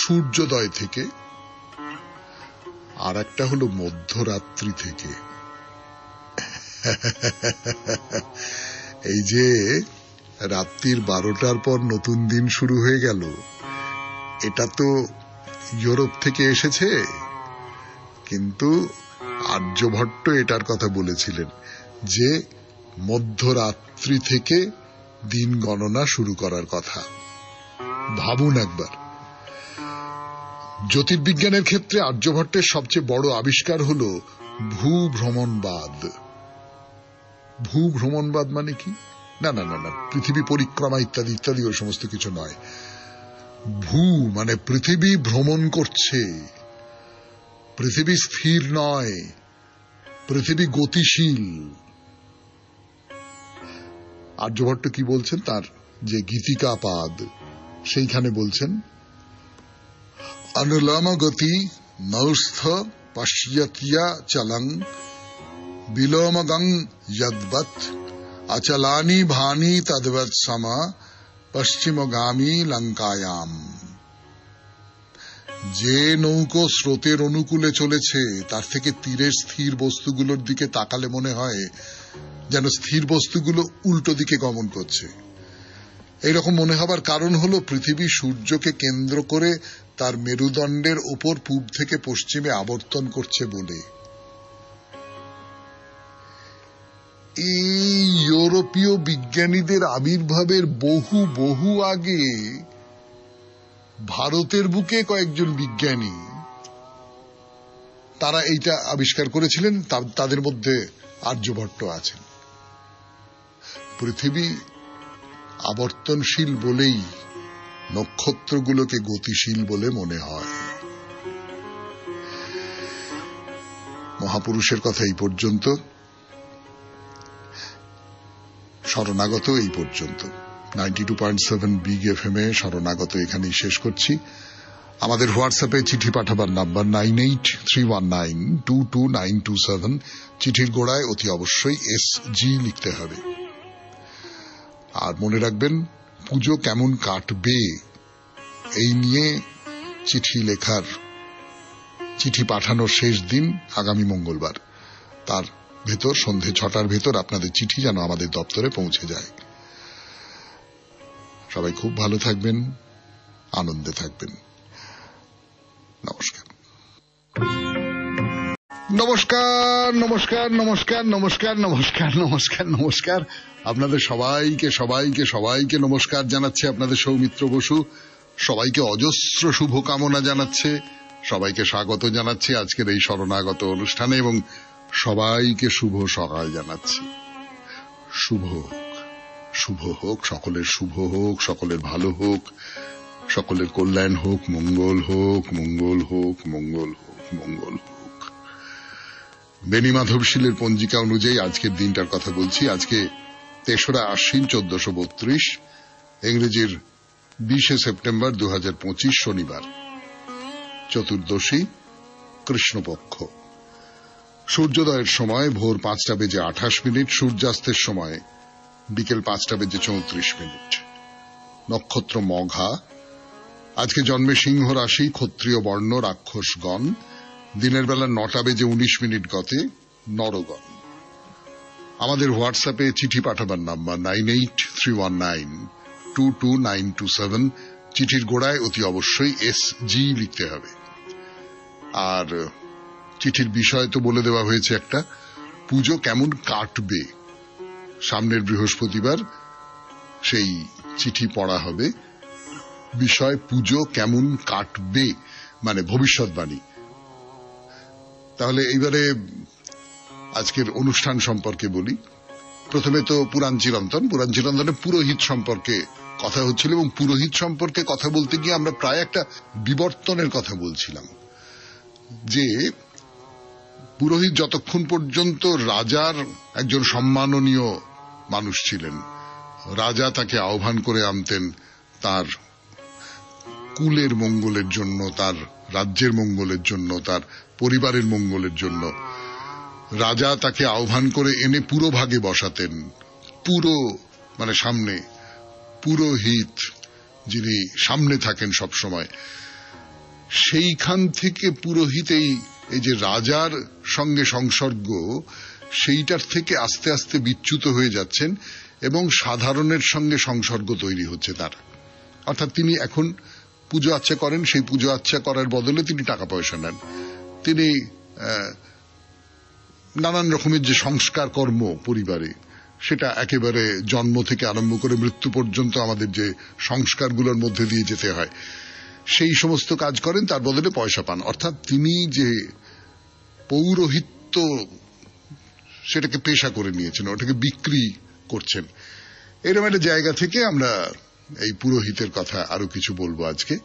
সূর্যোদয় থেকে, আর একটা হলো মধ্যরাত্রি থেকে। এই যে রাত্রির 12টার পর নতুন দিন শুরু হয়ে গেল, এটা তো ইউরোপ থেকে এসেছে, কিন্তু আর্যভট্ট এটার কথা বলেছিলেন যে মধ্যরাত্রি থেকে দিন গণনা শুরু করার কথা। ভাবুন একবার, জ্যোতির্বিজ্ঞানের ক্ষেত্রে আর্যভট্টের সবচেয়ে বড় আবিষ্কার হল ভূভ্রমণবাদ। ভূভ্রমণবাদ মানে কি? না না না না, পৃথিবী পরিক্রমা ইত্যাদি ইত্যাদি ওই সমস্ত কিছু নয়। ভূ মানে পৃথিবী ভ্রমণ করছে, পৃথিবী স্থির নয়, পৃথিবী গতিশীল। আর্যভট্ট কি বলছেন, তার যে গীতিকাপাদ সেইখানে বলছেন, অনুলোম গতি নৌস্থ পশ্যতিয়া চলং বিলোমগং যদ্বৎ অচলানি ভানি তদ্বৎ সম পশ্চিমগামী লঙ্কায়াম। যে নৌকো স্রোতের অনুকূলে চলেছে তার থেকে তীরের স্থির বস্তুগুলোর দিকে তাকালে মনে হয় যেন স্থির বস্তুগুলো উল্টো দিকে গমন করছে। এইরকম মনে হবার কারণ হলো পৃথিবী সূর্যকে কেন্দ্র করে তার মেরুদণ্ডের উপর পূব থেকে পশ্চিমে আবর্তন করছে বলে। এই ইউরোপীয় বিজ্ঞানীদের আবির্ভাবের বহু বহু আগে ভারতের বুকে কয়েকজন বিজ্ঞানী তারা এইটা আবিষ্কার করেছিলেন, তাদের মধ্যে আর্যভট্ট আছেন। পৃথিবী আবর্তনশীল বলেই নক্ষত্রগুলোকে গতিশীল বলে মনে হয়। মহাপুরুষের কথা এই পর্যন্ত, শরণাগত এই পর্যন্ত। 92.7 বিগ FM এ শরণাগত এখানেই শেষ করছি। আমাদের হোয়াটসঅ্যাপে চিঠি পাঠাবার নাম্বার 9831922927। চিঠির গোড়ায় অতি অবশ্যই SG লিখতে হবে। আর মনে রাখবেন, পুজো কেমন কাটবে এই নিয়ে চিঠি পাঠানোর শেষ দিন আগামী মঙ্গলবার। তার ভেতর সন্ধে 6টার ভেতর আপনাদের চিঠি যেন আমাদের দপ্তরে পৌঁছে যায়। সবাই খুব ভালো থাকবেন, আনন্দে থাকবেন। নমস্কার নমস্কার নমস্কার নমস্কার নমস্কার নমস্কার নমস্কার নমস্কার। আপনাদের সবাইকে সবাইকে সবাইকে নমস্কার জানাচ্ছে আপনাদের সৌমিত্র বসু। সবাইকে অজস্র শুভকামনা জানাচ্ছে, সবাইকে স্বাগত জানাচ্ছি আজকের এই শরণাগত অনুষ্ঠানে এবং সবাইকে শুভ সকাল জানাচ্ছি। শুভ হোক, শুভ হোক, সকলের শুভ হোক, সকলের ভালো হোক, সকলের কল্যাণ হোক, মঙ্গল হোক, মঙ্গল হোক, মঙ্গল হোক, মঙ্গল হোক। বেনি মাধবশীলের পঞ্জিকা অনুযায়ী আজকের দিনটার কথা বলছি। আজকে 3রা আশ্বিন 1432, ইংরেজির 20শে সেপ্টেম্বর 2025, শনিবার, চতুর্দশী, কৃষ্ণপক্ষ। সূর্যোদয়ের সময় ভোর 5:28, সূর্যাস্তের সময় বিকেল 5:34। নক্ষত্র মঘা। আজকে জন্মে সিংহ রাশি, ক্ষত্রিয় বর্ণ, রাক্ষসগণ। দিনের বেলা 9:19 গতে নরগণ। আমাদের হোয়াটসঅ্যাপে চিঠি পাঠাবার নাম্বার 9831922927। চিঠির গোড়ায় অতি অবশ্যই SG লিখতে হবে। আর চিঠির বিষয় তো বলে দেওয়া হয়েছে একটা, পুজো কেমন কাটবে। সামনের বৃহস্পতিবার সেই চিঠি পড়া হবে। বিষয় পুজো কেমন কাটবে, মানে ভবিষ্যৎবাণী। তাহলে এইবারে আজকের অনুষ্ঠান সম্পর্কে বলি। প্রথমে তো পুরাণ চিরন্তনে পুরোহিত সম্পর্কে কথা হচ্ছিল এবং পুরোহিত সম্পর্কে কথা বলতে গিয়ে আমরা প্রায় একটা বিবর্তনের কথা বলছিলাম, যে পুরোহিত যতক্ষণ পর্যন্ত রাজার একজন সম্মাননীয় মানুষ ছিলেন, রাজা তাকে আহ্বান করে আনতেন তার কুলের মঙ্গলের জন্য, তার রাজ্যের মঙ্গলের জন্য, তার পরিবারের মঙ্গলের জন্য। রাজা তাকে আহ্বান করে এনে পুরো ভাগে বসাতেন। পুরো মানে সামনে, পুরোহিত যিনি সামনে থাকেন সব সময়। সেইখান থেকে পুরোহিত এই যে রাজার সঙ্গে সংসর্গ, সেইটার থেকে আস্তে আস্তে বিচ্যুত হয়ে যাচ্ছেন এবং সাধারণের সঙ্গে সংসর্গ তৈরি হচ্ছে তার। অর্থাৎ তিনি এখন পুজো আচ্ছা করেন, সেই পুজো আচ্ছা করার বদলে তিনি টাকা পয়সা নেন। তিনি নানান রকমের যে সংস্কার কর্ম পরিবারে, সেটা একেবারে জন্ম থেকে আরম্ভ করে মৃত্যু পর্যন্ত আমাদের যে সংস্কারগুলোর মধ্যে দিয়ে যেতে হয়, সেই সমস্ত কাজ করেন, তার বদলে পয়সা পান। অর্থাৎ তিনি যে পৌরোহিত্য সেটাকে পেশা করে নিয়েছেন, ওটাকে বিক্রি করছেন। এরকম একটা জায়গা থেকে আমরা এই পুরোহিতের কথা আরো কিছু বলবো আজকে।